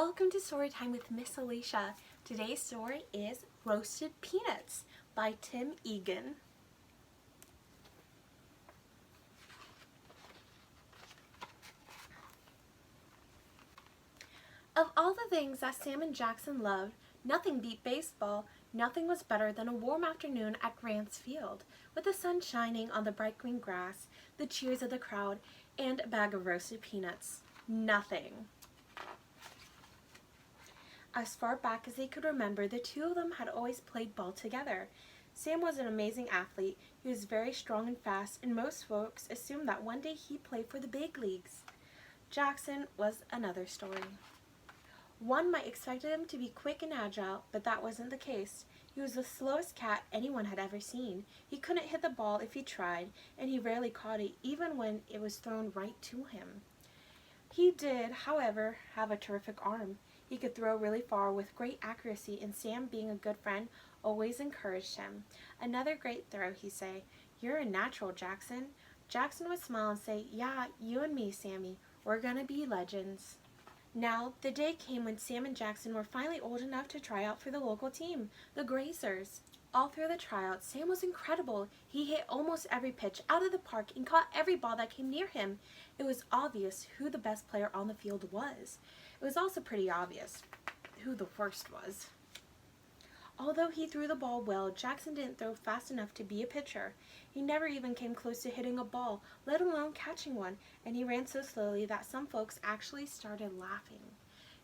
Welcome to Storytime with Miss Alicia. Today's story is Roasted Peanuts by Tim Egan. Of all the things that Sam and Jackson loved, nothing beat baseball. Nothing was better than a warm afternoon at Grant's Field, with the sun shining on the bright green grass, the cheers of the crowd, and a bag of roasted peanuts. Nothing. As far back as they could remember, the two of them had always played ball together. Sam was an amazing athlete. He was very strong and fast, and most folks assumed that one day he'd play for the big leagues. Jackson was another story. One might expect him to be quick and agile, but that wasn't the case. He was the slowest cat anyone had ever seen. He couldn't hit the ball if he tried, and he rarely caught it, even when it was thrown right to him. He did, however, have a terrific arm. He could throw really far with great accuracy, and Sam, being a good friend, always encouraged him. "Another great throw," he'd say. "You're a natural, Jackson." Jackson would smile and say, "Yeah, you and me, Sammy. We're gonna be legends." Now, the day came when Sam and Jackson were finally old enough to try out for the local team, the Grazers. All through the tryouts, Sam was incredible. He hit almost every pitch out of the park and caught every ball that came near him. It was obvious who the best player on the field was. It was also pretty obvious who the worst was. Although he threw the ball well, Jackson didn't throw fast enough to be a pitcher. He never even came close to hitting a ball, let alone catching one, and he ran so slowly that some folks actually started laughing.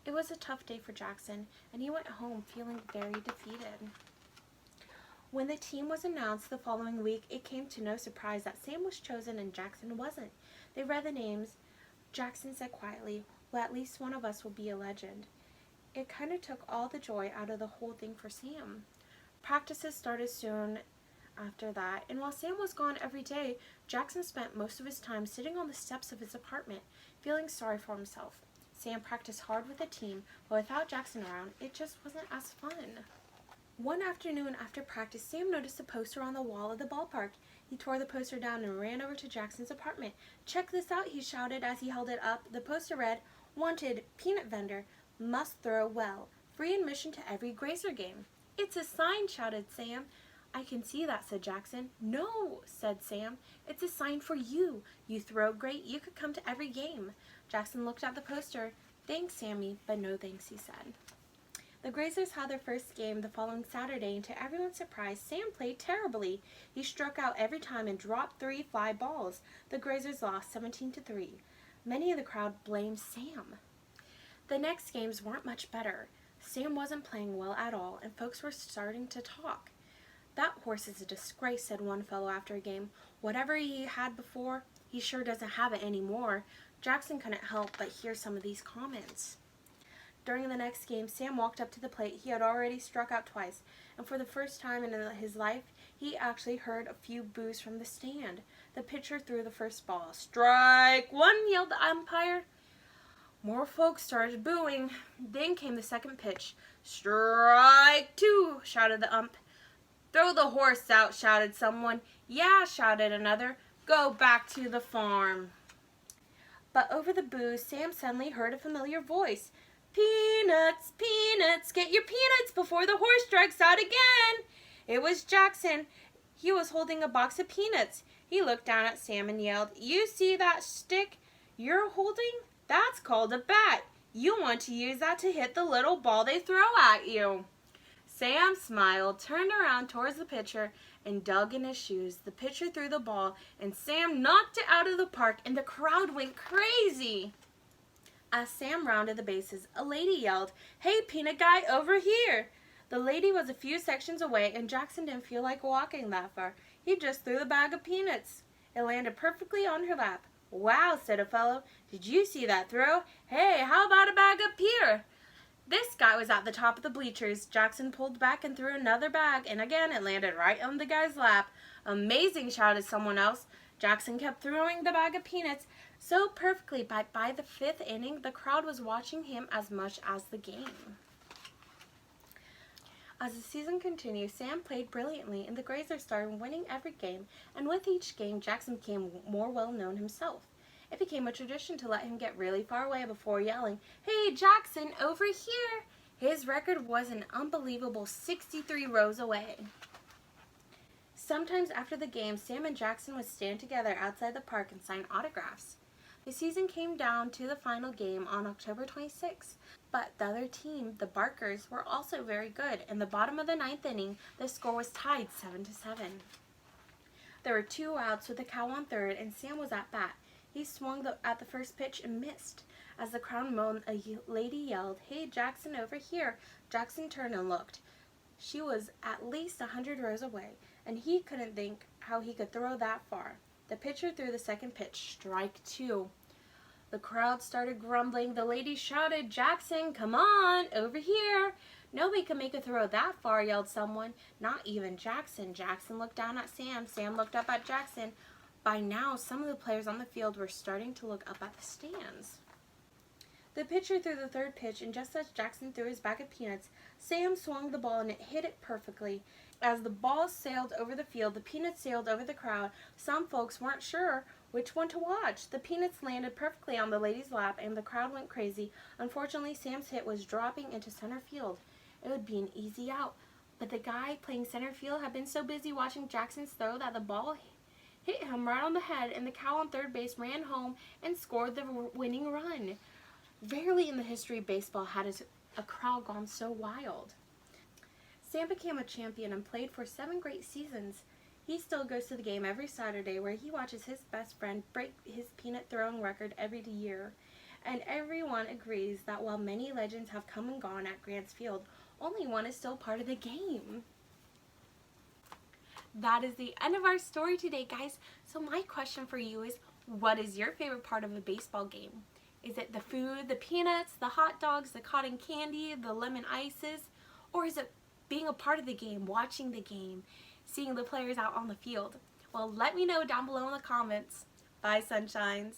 It was a tough day for Jackson, and he went home feeling very defeated. When the team was announced the following week, it came to no surprise that Sam was chosen and Jackson wasn't. They read the names. Jackson said quietly, "Well, at least one of us will be a legend." It kind of took all the joy out of the whole thing for Sam. Practices started soon after that, and while Sam was gone every day, Jackson spent most of his time sitting on the steps of his apartment, feeling sorry for himself. Sam practiced hard with the team, but without Jackson around, it just wasn't as fun. One afternoon after practice, Sam noticed a poster on the wall of the ballpark. He tore the poster down and ran over to Jackson's apartment. "Check this out," he shouted as he held it up. The poster read, "Wanted, peanut vendor, must throw well, free admission to every Grazer game." "It's a sign," shouted Sam. "I can see that," said Jackson. "No," said Sam, "it's a sign for you. You throw great, you could come to every game." Jackson looked at the poster. "Thanks, Sammy, but no thanks," he said. The Grazers had their first game the following Saturday, and to everyone's surprise, Sam played terribly. He struck out every time and dropped 3 fly balls. The Grazers lost 17-3. Many of the crowd blamed Sam. The next games weren't much better. Sam wasn't playing well at all, and folks were starting to talk. "That horse is a disgrace," said one fellow after a game. "Whatever he had before, he sure doesn't have it anymore." Jackson couldn't help but hear some of these comments. During the next game, Sam walked up to the plate. He had already struck out twice, and for the first time in his life, he actually heard a few boos from the stand. The pitcher threw the first ball. "Strike one," yelled the umpire. More folks started booing. Then came the second pitch. "Strike two," shouted the ump. "Throw the horse out," shouted someone. "Yeah," shouted another. "Go back to the farm." But over the boos, Sam suddenly heard a familiar voice. "Peanuts, peanuts, get your peanuts before the horse strikes out again." It was Jackson. He was holding a box of peanuts. He looked down at Sam and yelled, "You see that stick you're holding? That's called a bat. You want to use that to hit the little ball they throw at you." Sam smiled, turned around towards the pitcher, and dug in his shoes. The pitcher threw the ball, and Sam knocked it out of the park, and the crowd went crazy. As Sam rounded the bases, a lady yelled, "Hey, peanut guy, over here!" The lady was a few sections away, and Jackson didn't feel like walking that far. He just threw the bag of peanuts. It landed perfectly on her lap. "Wow," said a fellow. "Did you see that throw? Hey, how about a bag up here?" This guy was at the top of the bleachers. Jackson pulled back and threw another bag, and again it landed right on the guy's lap. "Amazing," shouted someone else. Jackson kept throwing the bag of peanuts so perfectly, but by the 5th inning, the crowd was watching him as much as the game. As the season continued, Sam played brilliantly, and the Grazers started winning every game, and with each game, Jackson became more well-known himself. It became a tradition to let him get really far away before yelling, "Hey, Jackson, over here!" His record was an unbelievable 63 rows away. Sometimes after the game, Sam and Jackson would stand together outside the park and sign autographs. The season came down to the final game on October 26th, but the other team, the Barkers, were also very good. In the bottom of the ninth inning, the score was tied 7-7. There were 2 outs with a cow on third, and Sam was at bat. He swung at the first pitch and missed. As the crowd moaned, a lady yelled, "Hey, Jackson, over here!" Jackson turned and looked. She was at least 100 rows away, and he couldn't think how he could throw that far. The pitcher threw the second pitch, strike 2. The crowd started grumbling. The lady shouted, "Jackson, come on, over here!" "Nobody can make a throw that far," yelled someone. "Not even Jackson." Jackson looked down at Sam. Sam looked up at Jackson. By now, some of the players on the field were starting to look up at the stands. The pitcher threw the third pitch, and just as Jackson threw his bag of peanuts, Sam swung the ball and it hit it perfectly. As the ball sailed over the field, the peanuts sailed over the crowd. Some folks weren't sure which one to watch. The peanuts landed perfectly on the lady's lap, and the crowd went crazy. Unfortunately, Sam's hit was dropping into center field. It would be an easy out, but the guy playing center field had been so busy watching Jackson's throw that the ball hit him right on the head, and the cow on third base ran home and scored the winning run. Rarely in the history of baseball had a crowd gone so wild. Sam became a champion and played for 7 great seasons. He still goes to the game every Saturday, where he watches his best friend break his peanut throwing record every year. And everyone agrees that while many legends have come and gone at Grant's Field, only one is still part of the game. That is the end of our story today, guys. So my question for you is, what is your favorite part of a baseball game? Is it the food, the peanuts, the hot dogs, the cotton candy, the lemon ices? Or is it being a part of the game, watching the game, seeing the players out on the field? Well, let me know down below in the comments. Bye, sunshines.